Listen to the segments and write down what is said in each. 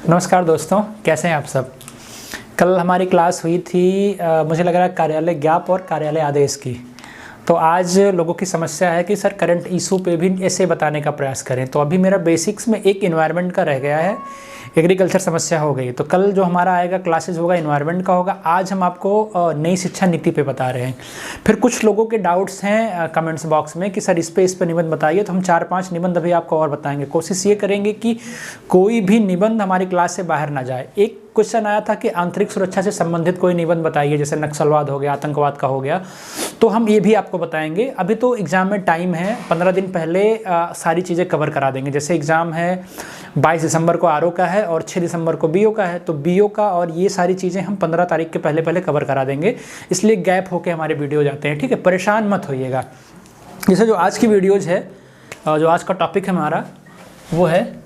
नमस्कार दोस्तों, कैसे हैं आप सब। कल हमारी क्लास हुई थी मुझे लग रहा है कार्यालय ज्ञाप और कार्यालय आदेश की। तो आज लोगों की समस्या है कि सर करंट इशू पे भी ऐसे बताने का प्रयास करें। तो अभी मेरा बेसिक्स में एक इन्वायरमेंट का रह गया है, एग्रीकल्चर समस्या हो गई। तो कल जो हमारा आएगा क्लासेस होगा इन्वायरमेंट का होगा। आज हम आपको नई शिक्षा नीति पे बता रहे हैं। फिर कुछ लोगों के डाउट्स हैं कमेंट्स बॉक्स में कि सर इस पे निबंध बताइए। तो हम 4-5 निबंध अभी आपको और बताएंगे। कोशिश ये करेंगे कि कोई भी निबंध हमारी क्लास से बाहर ना जाए। एक क्वेश्चन आया था कि आंतरिक सुरक्षा से संबंधित कोई निबंध बताइए, जैसे नक्सलवाद हो गया, आतंकवाद का हो गया। तो हम ये भी आपको बताएंगे। अभी तो एग्ज़ाम में टाइम है, 15 दिन पहले सारी चीज़ें कवर करा देंगे। जैसे एग्ज़ाम है 22 दिसंबर को आरओ का है और 6 दिसंबर को बीओ का है। तो बीओ का और ये सारी चीज़ें हम 15 तारीख के पहले कवर करा देंगे, इसलिए गैप होके हमारे वीडियो जाते हैं। ठीक है, परेशान मत होइएगा। जैसे जो आज की वीडियोज़ है, जो आज का टॉपिक है हमारा, वो है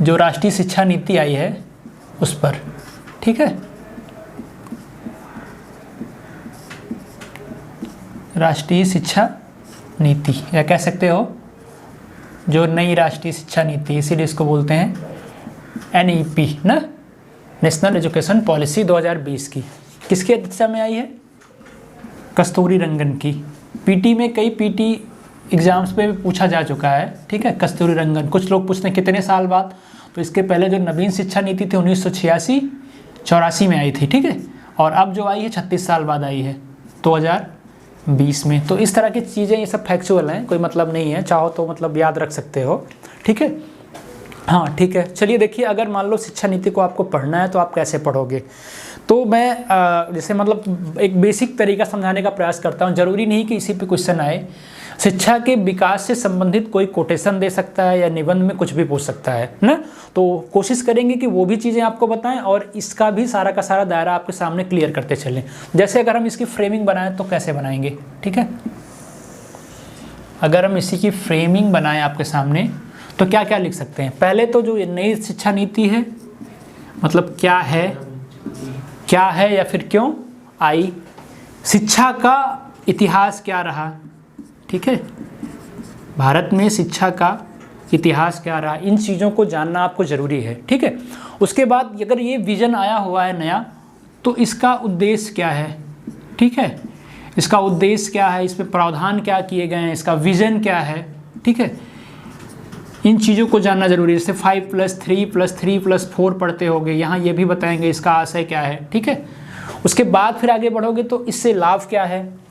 जो राष्ट्रीय शिक्षा नीति आई है उस पर। ठीक है, राष्ट्रीय शिक्षा नीति, या कह सकते हो जो नई राष्ट्रीय शिक्षा नीति, इसीलिए इसको बोलते हैं एनईपी ना, नेशनल एजुकेशन पॉलिसी 2020 की। किसकी अध्यक्षता में आई है? कस्तूरी रंगन की। पीटी में कई पीटी एग्जाम्स पे भी पूछा जा चुका है। ठीक है, कस्तूरी रंगन। कुछ लोग पूछते हैं कितने साल बाद, तो इसके पहले जो नवीन शिक्षा नीति थी 1986-84 में आई थी। ठीक है, और अब जो आई है 36 साल बाद आई है 2020 में। तो इस तरह की चीज़ें, ये सब फैक्चुअल हैं, कोई मतलब नहीं है। चाहो तो मतलब याद रख सकते हो। ठीक है, हाँ ठीक है। चलिए देखिए, अगर मान लो शिक्षा नीति को आपको पढ़ना है तो आप कैसे पढ़ोगे। तो मैं जैसे मतलब एक बेसिक तरीका समझाने का प्रयास करता हूँ। ज़रूरी नहीं कि इसी पे क्वेश्चन आए। शिक्षा के विकास से संबंधित कोई कोटेशन दे सकता है या निबंध में कुछ भी पूछ सकता है ना। तो कोशिश करेंगे कि वो भी चीज़ें आपको बताएं और इसका भी सारा का सारा दायरा आपके सामने क्लियर करते चलें। जैसे अगर हम इसकी फ्रेमिंग बनाएं तो कैसे बनाएंगे। ठीक है, अगर हम इसी की फ्रेमिंग बनाएं आपके सामने तो क्या क्या लिख सकते हैं। पहले तो जो नई शिक्षा नीति है, मतलब क्या है या फिर क्यों आई, शिक्षा का इतिहास क्या रहा। ठीक है, भारत में शिक्षा का इतिहास क्या रहा, इन चीज़ों को जानना आपको ज़रूरी है। ठीक है, उसके बाद अगर ये विज़न आया हुआ है नया, तो इसका उद्देश्य क्या है। ठीक है, इसका उद्देश्य क्या है, इसमें प्रावधान क्या किए गए हैं, इसका विज़न क्या है। ठीक है, इन चीज़ों को जानना ज़रूरी है। जैसे 5+3+3+4 पढ़ते होगे, यहाँ ये भी बताएंगे इसका आशय क्या है। ठीक है, उसके बाद फिर आगे बढ़ोगे तो इससे लाभ क्या है,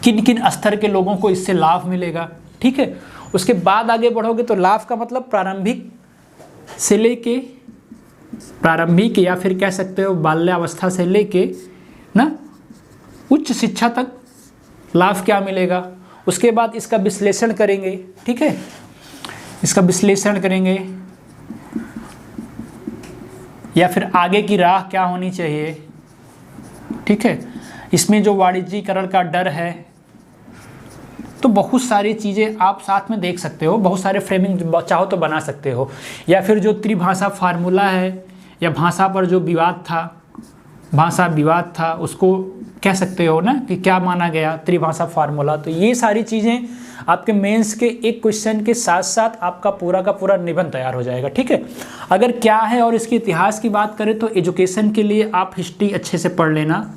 किन किन स्तर के लोगों को इससे लाभ मिलेगा। ठीक है, उसके बाद आगे बढ़ोगे तो लाभ का मतलब प्रारंभिक से लेके, प्रारंभिक या फिर कह सकते हो बाल्यावस्था से लेके ना उच्च शिक्षा तक लाभ क्या मिलेगा। उसके बाद इसका विश्लेषण करेंगे। ठीक है, इसका विश्लेषण करेंगे, या फिर आगे की राह क्या होनी चाहिए। ठीक है, इसमें जो वाणिज्यीकरण का डर है, तो बहुत सारी चीज़ें आप साथ में देख सकते हो। बहुत सारे फ्रेमिंग चाहो तो बना सकते हो। या फिर जो त्रिभाषा फार्मूला है, या भाषा पर जो विवाद था, भाषा विवाद था, उसको कह सकते हो ना कि क्या माना गया, त्रिभाषा फार्मूला। तो ये सारी चीज़ें आपके मेंस के एक क्वेश्चन के साथ साथ आपका पूरा का पूरा निबंध तैयार हो जाएगा। ठीक है, अगर क्या है और इसके इतिहास की बात करें तो एजुकेशन के लिए आप हिस्ट्री अच्छे से पढ़ लेना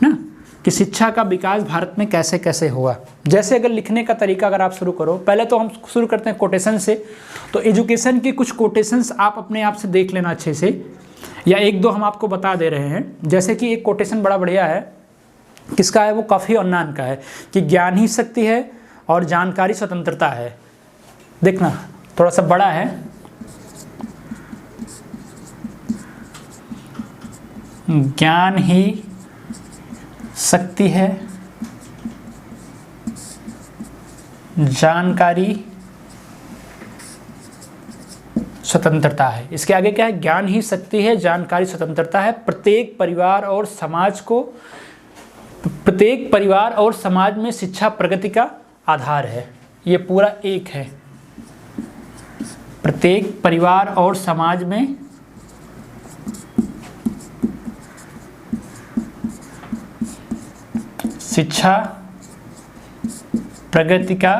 ना, कि शिक्षा का विकास भारत में कैसे कैसे हुआ। जैसे अगर लिखने का तरीका अगर आप शुरू करो, पहले तो हम शुरू करते हैं कोटेशन से। तो एजुकेशन के कुछ कोटेशंस आप अपने आप से देख लेना अच्छे से, या एक दो हम आपको बता दे रहे हैं। जैसे कि एक कोटेशन बड़ा बढ़िया है, किसका है, वो कॉफ़ी और नान का है, कि ज्ञान ही शक्ति है और जानकारी स्वतंत्रता है। देखना थोड़ा सा बड़ा है, ज्ञान ही शक्ति है, जानकारी स्वतंत्रता है। इसके आगे क्या है, ज्ञान ही शक्ति है, जानकारी स्वतंत्रता है, प्रत्येक परिवार और समाज में शिक्षा प्रगति का आधार है। ये पूरा एक है, प्रत्येक परिवार और समाज में शिक्षा प्रगति का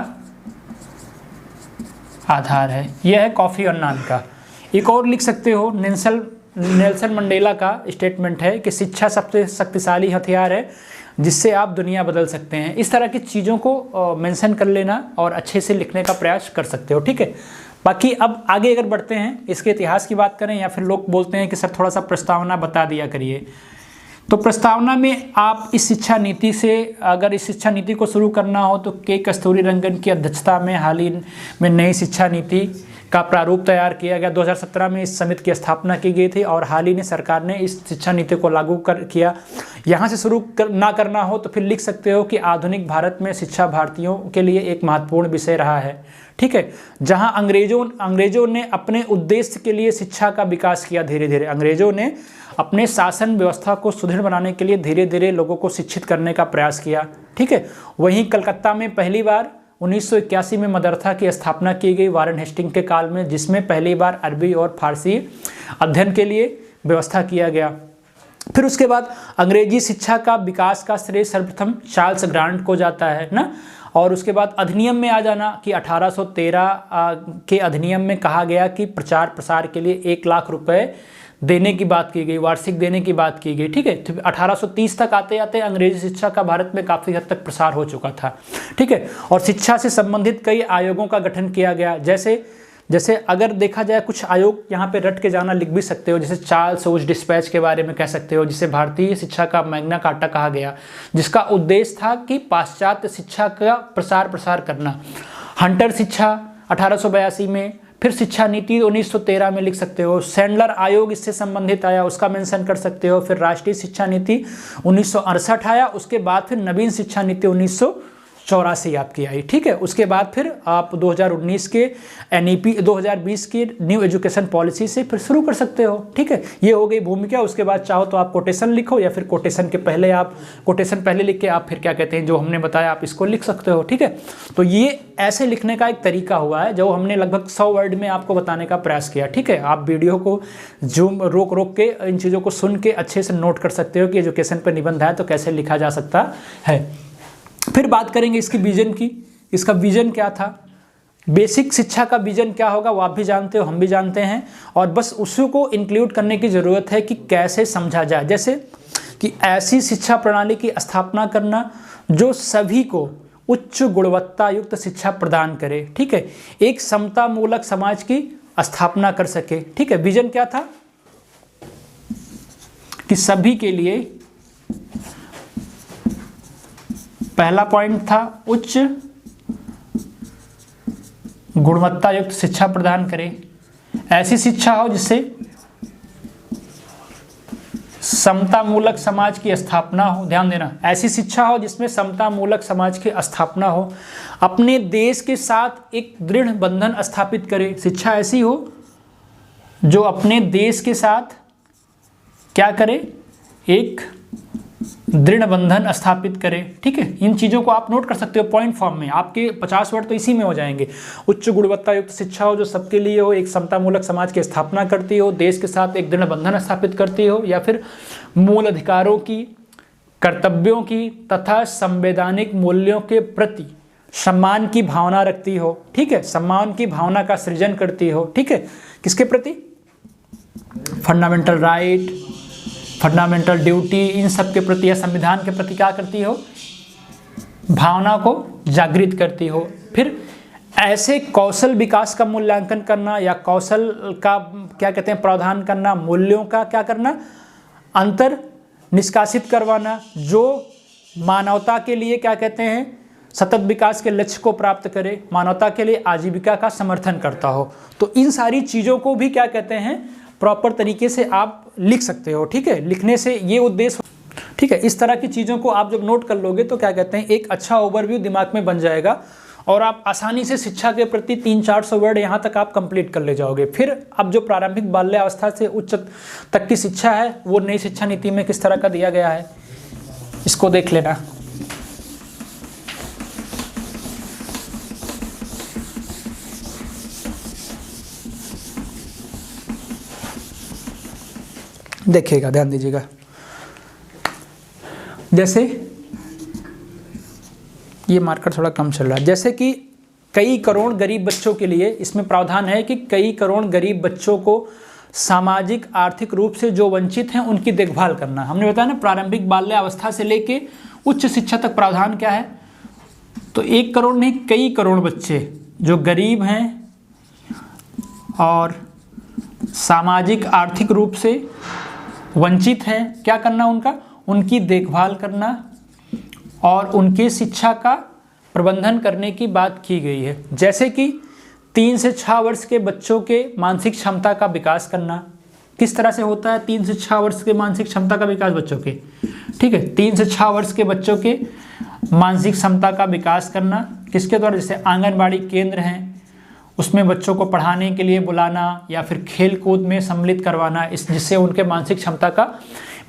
आधार है। यह है कॉफ़ी और नान का। एक और लिख सकते हो, नेल्सन मंडेला का स्टेटमेंट है कि शिक्षा सबसे शक्तिशाली हथियार है जिससे आप दुनिया बदल सकते हैं। इस तरह की चीज़ों को मेंशन कर लेना और अच्छे से लिखने का प्रयास कर सकते हो, ठीक है। बाकी अब आगे अगर बढ़ते हैं, इसके इतिहास की बात करें, या फिर लोग बोलते हैं कि सर थोड़ा सा प्रस्तावना बता दिया करिए, तो प्रस्तावना में आप इस शिक्षा नीति से, अगर इस शिक्षा नीति को शुरू करना हो तो के कस्तूरीरंगन की अध्यक्षता में हाल ही में नई शिक्षा नीति का प्रारूप तैयार किया गया। 2017 में इस समिति की स्थापना की गई थी और हाल ही में सरकार ने इस शिक्षा नीति को लागू किया। यहाँ से शुरू ना करना हो तो फिर लिख सकते हो कि आधुनिक भारत में शिक्षा भारतीयों के लिए एक महत्वपूर्ण विषय रहा है, ठीक है। जहाँ अंग्रेजों ने अपने उद्देश्य के लिए शिक्षा का विकास किया, धीरे धीरे अंग्रेजों ने अपने शासन व्यवस्था को सुदृढ़ बनाने के लिए धीरे धीरे लोगों को शिक्षित करने का प्रयास किया, ठीक है। वहीं कलकत्ता में पहली बार 1981 में मदरसा की स्थापना की गई वारेन हेस्टिंग के काल में, जिसमें पहली बार अरबी और फारसी अध्ययन के लिए व्यवस्था किया गया। फिर उसके बाद अंग्रेजी शिक्षा का विकास का श्रेय सर्वप्रथम चार्ल्स ग्रांट को जाता है ना। और उसके बाद अधिनियम में आ जाना कि 1813 के अधिनियम में कहा गया कि प्रचार प्रसार के लिए 1 लाख रुपए देने की बात की गई, वार्षिक देने की बात की गई, ठीक है। तो 1830 तक आते आते अंग्रेजी शिक्षा का भारत में काफ़ी हद तक प्रसार हो चुका था, ठीक है। और शिक्षा से संबंधित कई आयोगों का गठन किया गया, जैसे अगर देखा जाए कुछ आयोग यहाँ पे रट के जाना लिख भी सकते हो, जैसे चार्ल्स वुड डिस्पैच के बारे में कह सकते हो, जिसे भारतीय शिक्षा का मैग्ना कार्टा कहा गया, जिसका उद्देश्य था कि पाश्चात्य शिक्षा का प्रसार करना। हंटर शिक्षा 1882 में, फिर शिक्षा नीति 1913 में लिख सकते हो। सैंडलर आयोग इससे संबंधित आया, उसका मेंशन कर सकते हो। फिर राष्ट्रीय शिक्षा नीति 1968 आया, उसके बाद फिर नवीन शिक्षा नीति 1984 आपकी आई, ठीक है। उसके बाद फिर आप 2019 के NEP 2020 के न्यू एजुकेशन पॉलिसी से फिर शुरू कर सकते हो, ठीक है। ये हो गई भूमिका। उसके बाद चाहो तो आप कोटेशन लिखो, या फिर कोटेशन पहले लिख के आप फिर क्या कहते हैं जो हमने बताया आप इसको लिख सकते हो, ठीक है। तो ये ऐसे लिखने का एक तरीका हुआ है जो हमने लगभग 100 वर्ड में आपको बताने का प्रयास किया, ठीक है। आप वीडियो को जूम रोक के इन चीज़ों को सुन के अच्छे से नोट कर सकते हो कि एजुकेशन पर निबंध है तो कैसे लिखा जा सकता है। फिर बात करेंगे इसकी विजन की। इसका विजन क्या था, बेसिक शिक्षा का विजन क्या होगा वो आप भी जानते हो, हम भी जानते हैं, और बस उसी को इंक्लूड करने की ज़रूरत है कि कैसे समझा जाए। जैसे कि ऐसी शिक्षा प्रणाली की स्थापना करना जो सभी को उच्च गुणवत्ता युक्त शिक्षा प्रदान करे, ठीक है। एक समता मूलक समाज की स्थापना कर सके, ठीक है। विजन क्या था कि सभी के लिए, पहला पॉइंट था उच्च गुणवत्ता युक्त शिक्षा प्रदान करे। ऐसी शिक्षा हो जिससे समतामूलक समाज की स्थापना हो, ध्यान देना, ऐसी शिक्षा हो जिसमें समतामूलक समाज की स्थापना हो। अपने देश के साथ एक दृढ़ बंधन स्थापित करे। शिक्षा ऐसी हो जो अपने देश के साथ क्या करे, एक दृढ़ बंधन स्थापित करे, ठीक है। इन चीज़ों को आप नोट कर सकते हो पॉइंट फॉर्म में, आपके 50 वर्ड तो इसी में हो जाएंगे। उच्च गुणवत्ता युक्त शिक्षा हो जो सबके लिए हो, एक समतामूलक समाज की स्थापना करती हो, देश के साथ एक दृढ़ बंधन स्थापित करती हो, या फिर मूल अधिकारों की, कर्तव्यों की तथा संवैधानिक मूल्यों के प्रति सम्मान की भावना रखती हो, ठीक है। सम्मान की भावना का सृजन करती हो, ठीक है। किसके प्रति, फंडामेंटल राइट, फंडामेंटल ड्यूटी, इन सब के प्रति या संविधान के प्रति क्या करती हो, भावना को जागृत करती हो। फिर ऐसे कौशल विकास का मूल्यांकन करना या कौशल का क्या कहते हैं प्रावधान करना, मूल्यों का क्या करना, अंतर निष्कासित करवाना जो मानवता के लिए क्या कहते हैं सतत विकास के लक्ष्य को प्राप्त करे, मानवता के लिए आजीविका का समर्थन करता हो। तो इन सारी चीज़ों को भी क्या कहते हैं प्रॉपर तरीके से आप लिख सकते हो, ठीक है। लिखने से ये उद्देश्य, ठीक है। इस तरह की चीज़ों को आप जब नोट कर लोगे तो क्या कहते हैं एक अच्छा ओवरव्यू दिमाग में बन जाएगा और आप आसानी से शिक्षा के प्रति 300-400 वर्ड यहाँ तक आप कंप्लीट कर ले जाओगे। फिर अब जो प्रारंभिक बाल्यावस्था से उच्च तक की शिक्षा है वो नई शिक्षा नीति में किस तरह का दिया गया है इसको देख लेना। देखिएगा, ध्यान दीजिएगा। जैसे ये मार्कर थोड़ा कम चल रहा है, जैसे कि कई करोड़ गरीब बच्चों के लिए इसमें प्रावधान है कि कई करोड़ गरीब बच्चों को सामाजिक आर्थिक रूप से जो वंचित हैं उनकी देखभाल करना। हमने बताया ना प्रारंभिक बाल्यावस्था से लेके उच्च शिक्षा तक प्रावधान क्या है, तो 1 करोड़ नहीं कई करोड़ बच्चे जो गरीब हैं और सामाजिक आर्थिक रूप से वंचित हैं, क्या करना उनका, उनकी देखभाल करना और उनके शिक्षा का प्रबंधन करने की बात की गई है। जैसे कि 3 से 6 वर्ष के बच्चों के मानसिक क्षमता का विकास करना। किस तरह से होता है 3 से 6 वर्ष के मानसिक क्षमता का विकास बच्चों के, ठीक है, 3 से 6 वर्ष के बच्चों के मानसिक क्षमता का विकास करना किसके द्वारा, जैसे आंगनबाड़ी केंद्र हैं उसमें बच्चों को पढ़ाने के लिए बुलाना या फिर खेल कूद में सम्मिलित करवाना, जिससे उनके मानसिक क्षमता का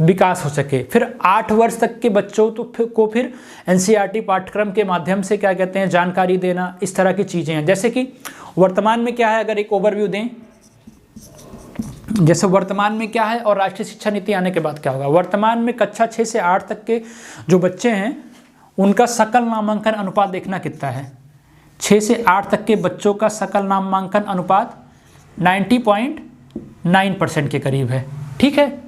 विकास हो सके। फिर 8 वर्ष तक के बच्चों को फिर एनसीईआरटी पाठ्यक्रम के माध्यम से क्या कहते हैं जानकारी देना, इस तरह की चीज़ें हैं। जैसे कि वर्तमान में क्या है, अगर एक ओवरव्यू दें, जैसे वर्तमान में क्या है और राष्ट्रीय शिक्षा नीति आने के बाद क्या होगा। वर्तमान में कक्षा 6 से 8 तक के जो बच्चे हैं उनका सकल नामांकन अनुपात देखना कितना है। 6 से 8 तक के बच्चों का सकल नामांकन अनुपात 90.9% के करीब है, ठीक है।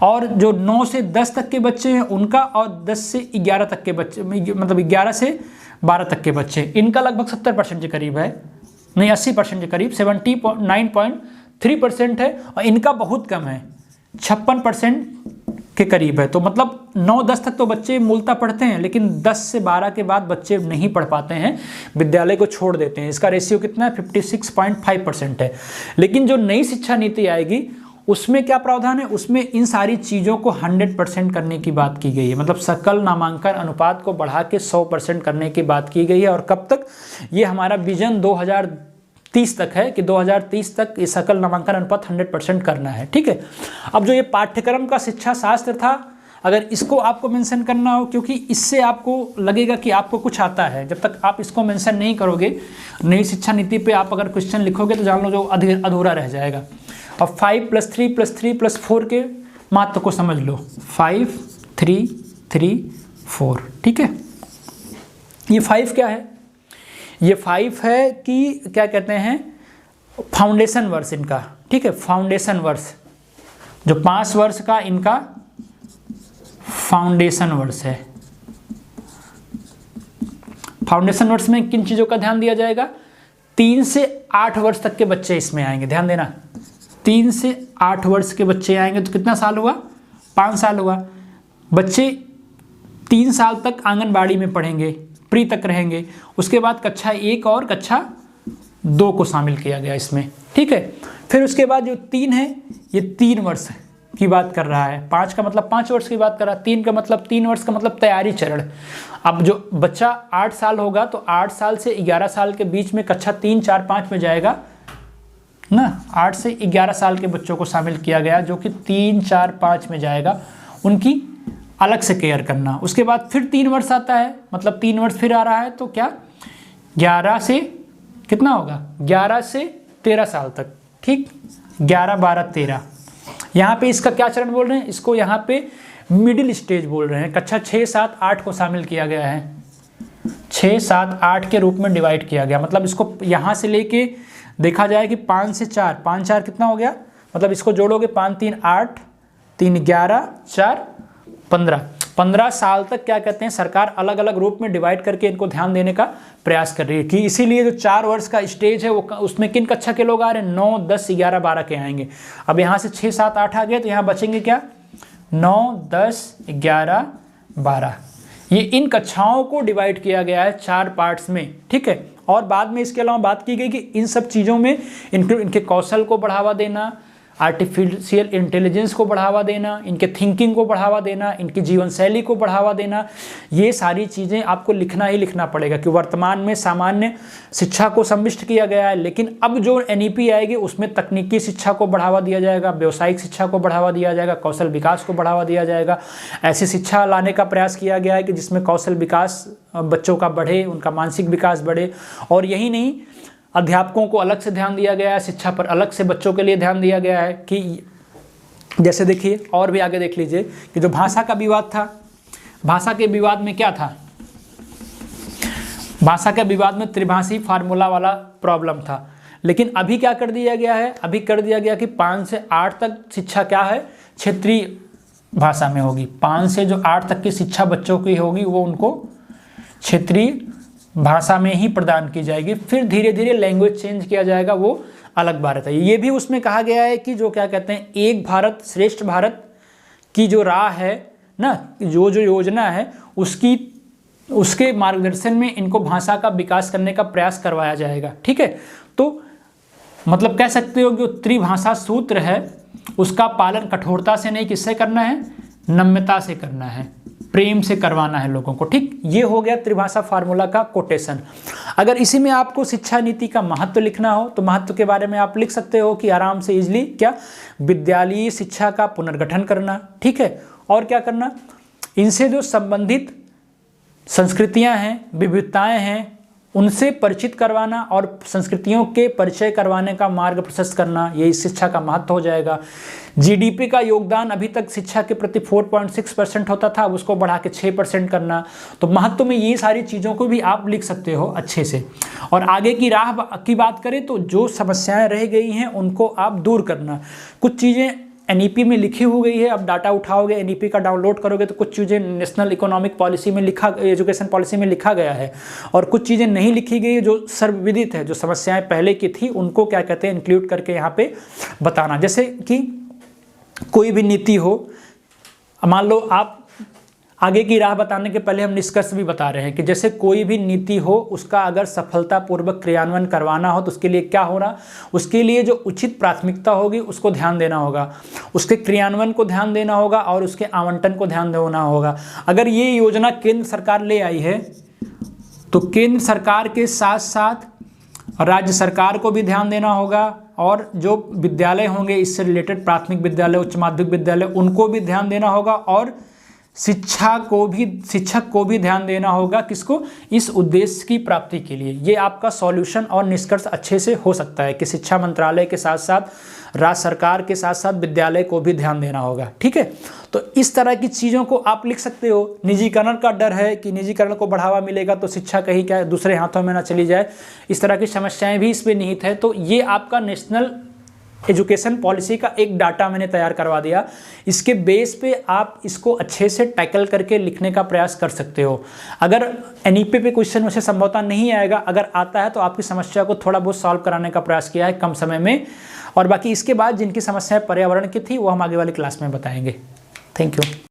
और जो 9 से 10 तक के बच्चे हैं उनका, और 10 से 11 तक के बच्चे, मतलब 11 से 12 तक के बच्चे, इनका लगभग 70% के करीब है, नहीं 80% के करीब, 79.3% है। और इनका बहुत कम है, 56% के करीब है। तो मतलब 9-10 तक तो बच्चे मूलतः पढ़ते हैं, लेकिन 10 से 12 के बाद बच्चे नहीं पढ़ पाते हैं, विद्यालय को छोड़ देते हैं। इसका रेशियो कितना है, 56.5% है। लेकिन जो नई शिक्षा नीति आएगी उसमें क्या प्रावधान है, उसमें इन सारी चीज़ों को 100% करने की बात की गई है। मतलब सकल नामांकन अनुपात को बढ़ा के 100% करने की बात की गई है। और कब तक, ये हमारा विजन 2030 तक है कि 2030 तक ये सकल नामांकन अनुपात 100% करना है, ठीक है। अब जो ये पाठ्यक्रम का शिक्षा शास्त्र था, अगर इसको आपको मेंशन करना हो, क्योंकि इससे आपको लगेगा कि आपको कुछ आता है, जब तक आप इसको मेंशन नहीं करोगे नई शिक्षा नीति पे आप अगर क्वेश्चन लिखोगे तो जान लो जो अधूरा रह जाएगा। अब 5+3+3+4 के महत्व को समझ लो, 5 3 3 4, ठीक है। ये 5 क्या है, ये 5 है कि क्या कहते हैं फाउंडेशन वर्ष इनका, ठीक है। फाउंडेशन वर्ष जो 5 वर्ष का इनका फाउंडेशन वर्ष है। फाउंडेशन वर्ष में किन चीज़ों का ध्यान दिया जाएगा, 3 से 8 वर्ष तक के बच्चे इसमें आएंगे, ध्यान देना। 3 से 8 वर्ष के बच्चे आएंगे तो कितना साल हुआ, 5 साल हुआ। बच्चे 3 साल तक आंगनबाड़ी में पढ़ेंगे, प्री तक रहेंगे। उसके बाद कक्षा 1 और कक्षा 2 को शामिल किया गया इसमें, ठीक है। फिर उसके बाद जो 3 है, ये 3 वर्ष की बात कर रहा है। 5 का मतलब 5 वर्ष की बात कर रहा है, 3 का मतलब 3 वर्ष का मतलब तैयारी चरण। अब जो बच्चा 8 साल होगा तो 8 साल से 11 साल के बीच में कक्षा 3, 4, 5 में जाएगा ना। 8 से 11 साल के बच्चों को शामिल किया गया, जो कि 3, 4, 5 में जाएगा, उनकी अलग से केयर करना। उसके बाद फिर 3 वर्ष आता है, मतलब 3 वर्ष फिर आ रहा है, तो क्या 11 से कितना होगा, 11 से 13 साल तक, ठीक, 11, 12, 13। यहाँ पे इसका क्या चरण बोल रहे हैं, इसको यहाँ पे मिडिल स्टेज बोल रहे हैं। कक्षा 6, 7, 8 को शामिल किया गया है, 6, 7, 8 के रूप में डिवाइड किया गया। मतलब इसको यहाँ से लेके देखा जाए कि 5 से 4, 5, 4 कितना हो गया, मतलब इसको जोड़ोगे 5, 3, 8, 3, 11, 4, 15 साल तक क्या कहते हैं सरकार अलग अलग रूप में डिवाइड करके इनको ध्यान देने का प्रयास कर रही है। कि इसीलिए जो 4 वर्ष का स्टेज है वो उसमें किन कक्षा के लोग आ रहे हैं, 9, 10, 11, 12 के आएंगे। अब यहाँ से 6, 7, 8 आ गए तो यहाँ बचेंगे क्या, 9, 10, 11, 12। ये इन कक्षाओं को डिवाइड किया गया है 4 पार्ट्स में, ठीक है। और बाद में इसके अलावा बात की गई कि इन सब चीज़ों में इनके कौशल को बढ़ावा देना, आर्टिफिशियल इंटेलिजेंस को बढ़ावा देना, इनके थिंकिंग को बढ़ावा देना, इनकी जीवन शैली को बढ़ावा देना, ये सारी चीज़ें आपको लिखना ही लिखना पड़ेगा। कि वर्तमान में सामान्य शिक्षा को सम्मिलित किया गया है, लेकिन अब जो एनईपी आएगी उसमें तकनीकी शिक्षा को बढ़ावा दिया जाएगा, व्यावसायिक शिक्षा को बढ़ावा दिया जाएगा, कौशल विकास को बढ़ावा दिया जाएगा। ऐसी शिक्षा लाने का प्रयास किया गया है कि जिसमें कौशल विकास बच्चों का बढ़े, उनका मानसिक विकास बढ़े। और यही नहीं, अध्यापकों को अलग से ध्यान दिया गया है, शिक्षा पर अलग से बच्चों के लिए ध्यान दिया गया है। कि जैसे देखिए और भी आगे देख लीजिए कि जो भाषा का विवाद था, भाषा के विवाद में क्या था, भाषा के विवाद में त्रिभाषी फार्मूला वाला प्रॉब्लम था, लेकिन अभी क्या कर दिया गया है, अभी कर दिया गया कि 5 से 8 तक शिक्षा क्या है, क्षेत्रीय भाषा में होगी। 5 से जो 8 तक की शिक्षा बच्चों की होगी वो उनको क्षेत्रीय भाषा में ही प्रदान की जाएगी। फिर धीरे धीरे लैंग्वेज चेंज किया जाएगा, वो अलग बात है। ये भी उसमें कहा गया है कि जो क्या कहते हैं, एक भारत श्रेष्ठ भारत की जो राह है ना, जो योजना है उसके मार्गदर्शन में इनको भाषा का विकास करने का प्रयास करवाया जाएगा। ठीक है, तो मतलब कह सकते हो कि त्रिभाषा सूत्र है उसका पालन कठोरता से नहीं, किससे करना है, नम्रता से करना है, प्रेम से करवाना है लोगों को। ठीक, ये हो गया त्रिभाषा फार्मूला का कोटेशन। अगर इसी में आपको शिक्षा नीति का महत्व लिखना हो तो महत्व के बारे में आप लिख सकते हो कि आराम से इजली क्या, विद्यालयी शिक्षा का पुनर्गठन करना। ठीक है, और क्या करना, इनसे जो संबंधित संस्कृतियां हैं, विविधताएं हैं, उनसे परिचित करवाना और संस्कृतियों के परिचय करवाने का मार्ग प्रशस्त करना, ये इस शिक्षा का महत्व हो जाएगा। जीडीपी का योगदान अभी तक शिक्षा के प्रति 4.6% होता था, अब उसको बढ़ा के 6% करना। तो महत्व में ये सारी चीज़ों को भी आप लिख सकते हो अच्छे से। और आगे की राह की बात करें तो जो समस्याएं रह गई हैं उनको आप दूर करना। कुछ चीज़ें एनईपी में लिखी हो गई है, अब डाटा उठाओगे एनईपी का डाउनलोड करोगे तो कुछ चीज़ें नेशनल इकोनॉमिक पॉलिसी में एजुकेशन पॉलिसी में लिखा गया है, और कुछ चीज़ें नहीं लिखी गई जो सर्वविदित है, जो समस्याएं पहले की थी उनको क्या कहते हैं इंक्लूड करके यहाँ पे बताना। जैसे कि कोई भी नीति हो, मान लो आप आगे की राह बताने के पहले हम निष्कर्ष भी बता रहे हैं कि जैसे कोई भी नीति हो उसका अगर सफलतापूर्वक क्रियान्वयन करवाना हो तो उसके लिए क्या हो रहा, उसके लिए जो उचित प्राथमिकता होगी उसको ध्यान देना होगा, उसके क्रियान्वयन को ध्यान देना होगा और उसके आवंटन को ध्यान देना होगा। अगर ये योजना केंद्र सरकार ले आई है तो केंद्र सरकार के साथ साथ राज्य सरकार को भी ध्यान देना होगा, और जो विद्यालय होंगे इससे रिलेटेड प्राथमिक विद्यालय, उच्च माध्यमिक विद्यालय, उनको भी ध्यान देना होगा, और शिक्षक को भी ध्यान देना होगा। किसको, इस उद्देश्य की प्राप्ति के लिए। ये आपका सॉल्यूशन और निष्कर्ष अच्छे से हो सकता है कि शिक्षा मंत्रालय के साथ साथ राज्य सरकार के साथ साथ विद्यालय को भी ध्यान देना होगा। ठीक है, तो इस तरह की चीज़ों को आप लिख सकते हो। निजीकरण का डर है कि निजीकरण को बढ़ावा मिलेगा तो शिक्षा कहीं क्या दूसरे हाथों में ना चली जाए, इस तरह की समस्याएं भी इसमें निहित है। तो ये आपका नेशनल एजुकेशन पॉलिसी का एक डाटा मैंने तैयार करवा दिया, इसके बेस पे आप इसको अच्छे से टैकल करके लिखने का प्रयास कर सकते हो। अगर एनईपी पे क्वेश्चन वैसे संभवतः नहीं आएगा, अगर आता है तो आपकी समस्या को थोड़ा बहुत सॉल्व कराने का प्रयास किया है कम समय में, और बाकी इसके बाद जिनकी समस्याएं पर्यावरण की थी वो हम आगे वाली क्लास में बताएंगे। Thank you.